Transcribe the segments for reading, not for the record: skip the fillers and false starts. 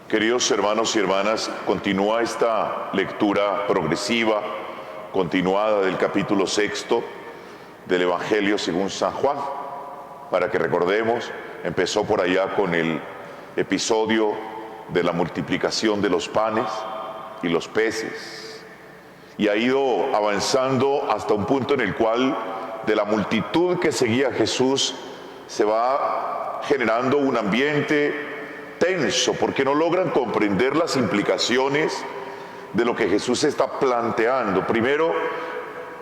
Queridos hermanos y hermanas, continúa esta lectura progresiva, continuada del capítulo 6 del Evangelio según San Juan. Para que recordemos, empezó por allá con el episodio de la multiplicación de los panes y los peces, y ha ido avanzando hasta un punto en el cual de la multitud que seguía a Jesús se va generando un ambiente tenso, porque no logran comprender las implicaciones de lo que Jesús está planteando. Primero,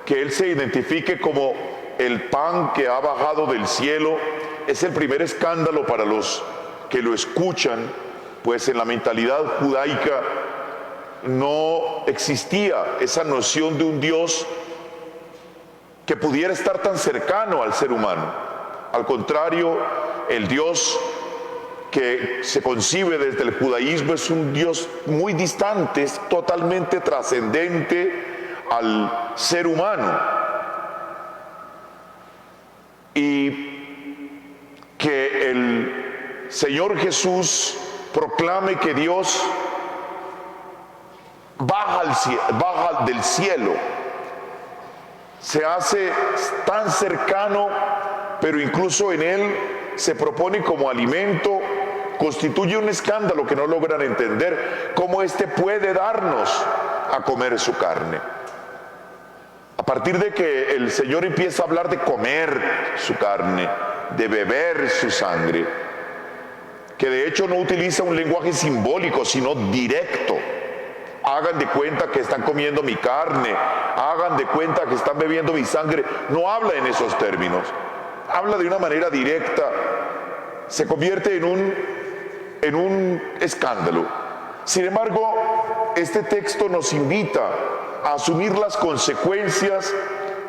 que Él se identifique como el pan que ha bajado del cielo, es el primer escándalo para los que lo escuchan, pues en la mentalidad judaica no existía esa noción de un Dios que pudiera estar tan cercano al ser humano. Al contrario, el Dios que se concibe desde el judaísmo es un Dios muy distante, es totalmente trascendente al ser humano. Y que el Señor Jesús proclame que Dios baja del cielo, se hace tan cercano, pero incluso en Él se propone como alimento, constituye un escándalo que no logran entender cómo éste puede darnos a comer su carne. A partir de que el Señor empieza a hablar de comer su carne, de beber su sangre, que de hecho no utiliza un lenguaje simbólico, sino directo. Hagan de cuenta que están comiendo mi carne, hagan de cuenta que están bebiendo mi sangre. No habla en esos términos, habla de una manera directa. Se convierte en un escándalo. Sin embargo, este texto nos invita a asumir las consecuencias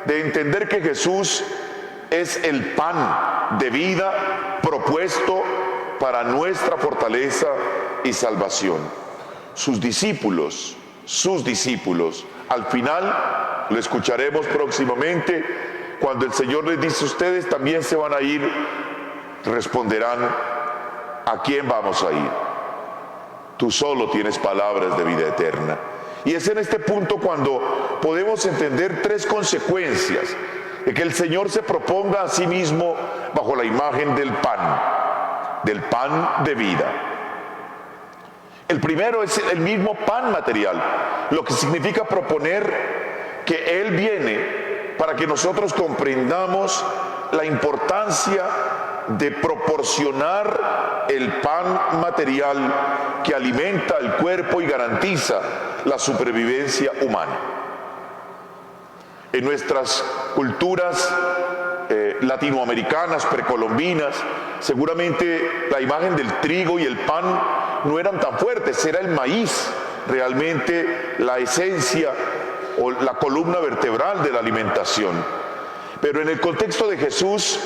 de entender que Jesús es el pan de vida propuesto para nuestra fortaleza y salvación. Sus discípulos, al final, lo escucharemos próximamente, cuando el Señor les dice: ustedes también se van a ir, responderán: ¿a quién vamos a ir? Tú solo tienes palabras de vida eterna. Y es en este punto cuando podemos entender tres consecuencias de que el Señor se proponga a sí mismo bajo la imagen del pan de vida. El primero es el mismo pan material, lo que significa proponer que Él viene para que nosotros comprendamos la importancia de proporcionar el pan material que alimenta el cuerpo y garantiza la supervivencia humana. En nuestras culturas latinoamericanas, precolombinas, seguramente la imagen del trigo y el pan no eran tan fuertes, era el maíz realmente la esencia o la columna vertebral de la alimentación. Pero en el contexto de Jesús,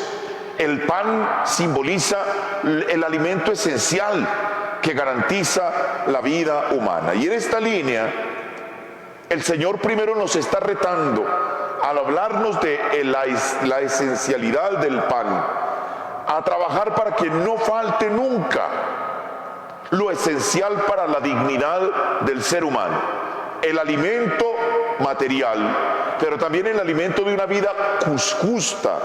el pan simboliza el alimento esencial que garantiza la vida humana. Y en esta línea, el Señor primero nos está retando al hablarnos de la esencialidad del pan, a trabajar para que no falte nunca lo esencial para la dignidad del ser humano, el alimento material, pero también el alimento de una vida justa,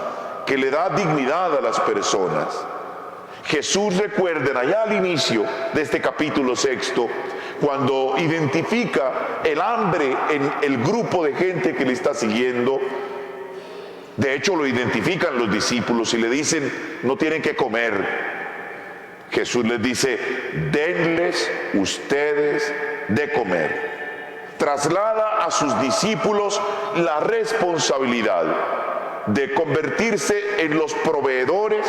que le da dignidad a las personas. Jesús, recuerden, allá al inicio de este capítulo 6, cuando identifica el hambre en el grupo de gente que le está siguiendo, de hecho lo identifican los discípulos y le dicen: no tienen que comer. Jesús les dice: denles ustedes de comer. Traslada a sus discípulos la responsabilidad de convertirse en los proveedores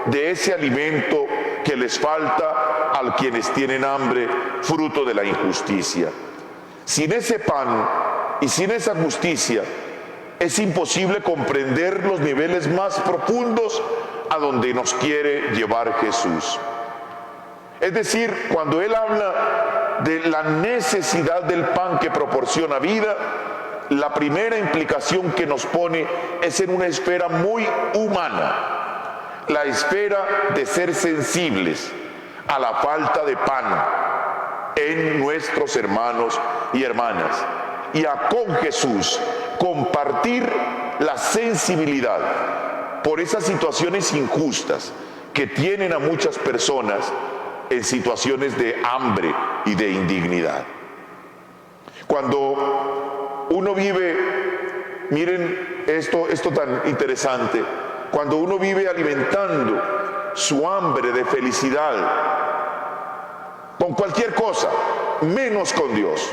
de ese alimento que les falta a quienes tienen hambre, fruto de la injusticia. Sin ese pan y sin esa justicia, es imposible comprender los niveles más profundos a donde nos quiere llevar Jesús. Es decir, cuando Él habla de la necesidad del pan que proporciona vida, la primera implicación que nos pone es en una esfera muy humana, la esfera de ser sensibles a la falta de pan, en nuestros hermanos y hermanas, y a con Jesús compartir la sensibilidad por esas situaciones injustas que tienen a muchas personas en situaciones de hambre y de indignidad. Cuando uno vive, miren esto tan interesante, cuando uno vive alimentando su hambre de felicidad con cualquier cosa, menos con Dios,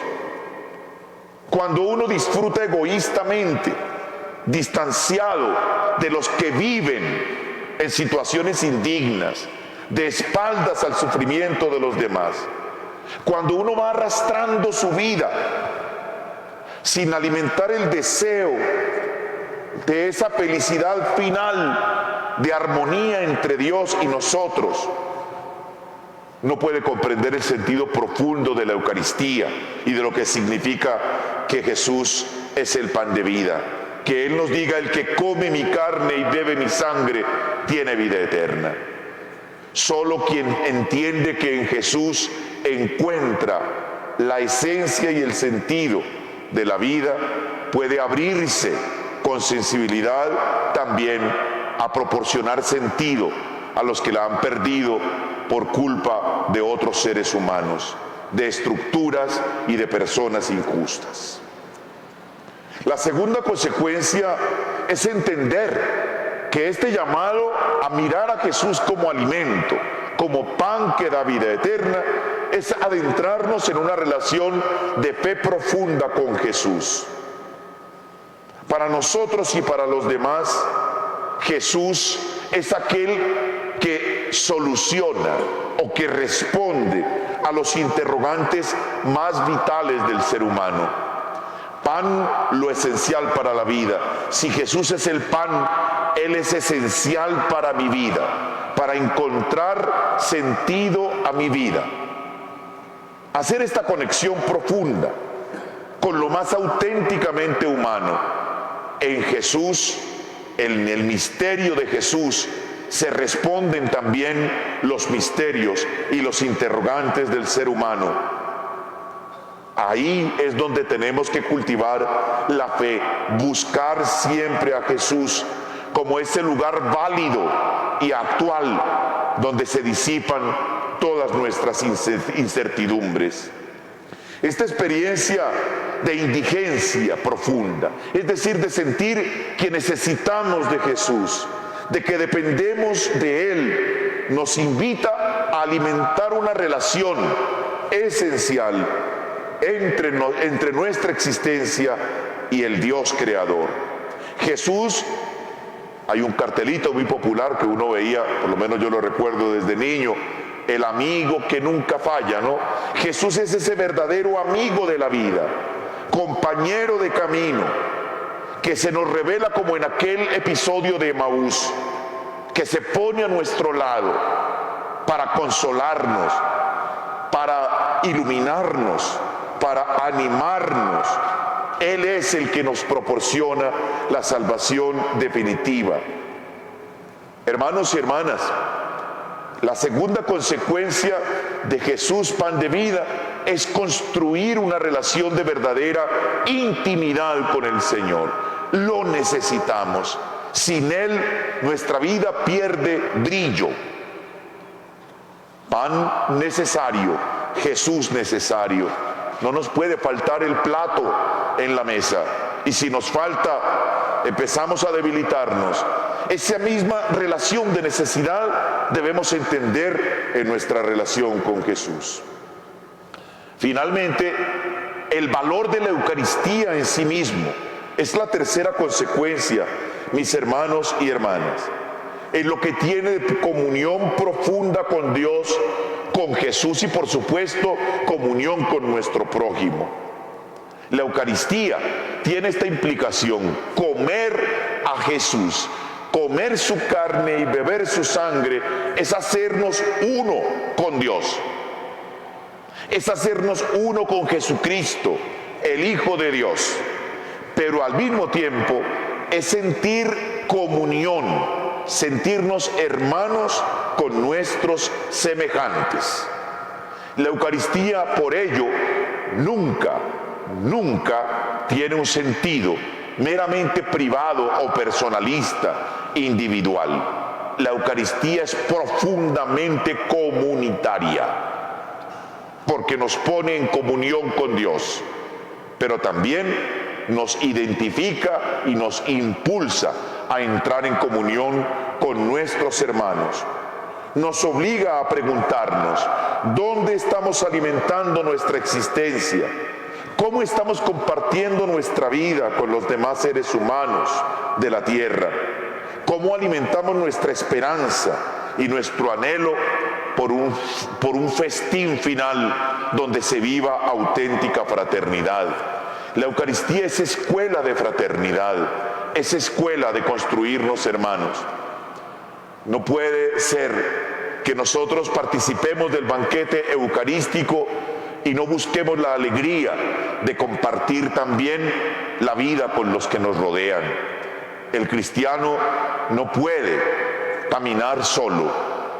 cuando uno disfruta egoístamente, distanciado de los que viven en situaciones indignas, de espaldas al sufrimiento de los demás, cuando uno va arrastrando su vida sin alimentar el deseo de esa felicidad final de armonía entre Dios y nosotros, no puede comprender el sentido profundo de la Eucaristía y de lo que significa que Jesús es el pan de vida. Que Él nos diga: el que come mi carne y bebe mi sangre tiene vida eterna. Solo quien entiende que en Jesús encuentra la esencia y el sentido de la vida puede abrirse con sensibilidad también a proporcionar sentido a los que la han perdido por culpa de otros seres humanos, de estructuras y de personas injustas. La segunda consecuencia es entender que este llamado a mirar a Jesús como alimento, como pan que da vida eterna, es adentrarnos en una relación de fe profunda con Jesús. Para nosotros y para los demás, Jesús es aquel que soluciona o que responde a los interrogantes más vitales del ser humano. Pan, lo esencial para la vida. Si Jesús es el pan, Él es esencial para mi vida, para encontrar sentido a mi vida. Hacer esta conexión profunda con lo más auténticamente humano. En Jesús, en el misterio de Jesús, se responden también los misterios y los interrogantes del ser humano. Ahí es donde tenemos que cultivar la fe, buscar siempre a Jesús como ese lugar válido y actual donde se disipan todas nuestras incertidumbres. Esta experiencia de indigencia profunda, es decir, de sentir que necesitamos de Jesús, de que dependemos de Él, nos invita a alimentar una relación esencial entre nuestra existencia y el Dios creador. Jesús, hay un cartelito muy popular que uno veía, por lo menos yo lo recuerdo desde niño, el amigo que nunca falla, ¿no? Jesús es ese verdadero amigo de la vida, compañero de camino, que se nos revela como en aquel episodio de Emaús, que se pone a nuestro lado para consolarnos, para iluminarnos, para animarnos. Él es el que nos proporciona la salvación definitiva. Hermanos y hermanas, la segunda consecuencia de Jesús, pan de vida, es construir una relación de verdadera intimidad con el Señor. Lo necesitamos. Sin Él, nuestra vida pierde brillo. Pan necesario, Jesús necesario. No nos puede faltar el plato en la mesa. Y si nos falta, empezamos a debilitarnos. Esa misma relación de necesidad debemos entender en nuestra relación con Jesús. Finalmente, el valor de la Eucaristía en sí mismo es la tercera consecuencia, mis hermanos y hermanas, en lo que tiene comunión profunda con Dios, con Jesús y por supuesto comunión con nuestro prójimo. La Eucaristía tiene esta implicación: comer a Jesús, comer su carne y beber su sangre es hacernos uno con Dios, es hacernos uno con Jesucristo, el Hijo de Dios, pero al mismo tiempo es sentir comunión, sentirnos hermanos con nuestros semejantes. La Eucaristía, por ello, nunca tiene un sentido meramente privado o personalista, individual. La Eucaristía es profundamente comunitaria, porque nos pone en comunión con Dios, pero también nos identifica y nos impulsa a entrar en comunión con nuestros hermanos. Nos obliga a preguntarnos, ¿dónde estamos alimentando nuestra existencia? ¿Cómo estamos compartiendo nuestra vida con los demás seres humanos de la tierra? ¿Cómo alimentamos nuestra esperanza y nuestro anhelo por un festín final donde se viva auténtica fraternidad? La Eucaristía es escuela de fraternidad, es escuela de construirnos hermanos. No puede ser que nosotros participemos del banquete eucarístico y no busquemos la alegría de compartir también la vida con los que nos rodean. El cristiano no puede caminar solo.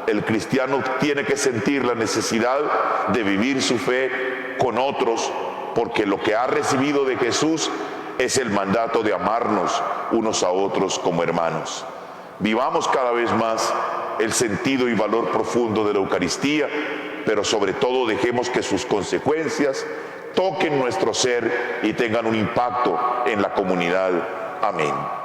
El cristiano tiene que sentir la necesidad de vivir su fe con otros, porque lo que ha recibido de Jesús es el mandato de amarnos unos a otros como hermanos. Vivamos cada vez más el sentido y valor profundo de la Eucaristía, pero sobre todo dejemos que sus consecuencias toquen nuestro ser y tengan un impacto en la comunidad. Amén.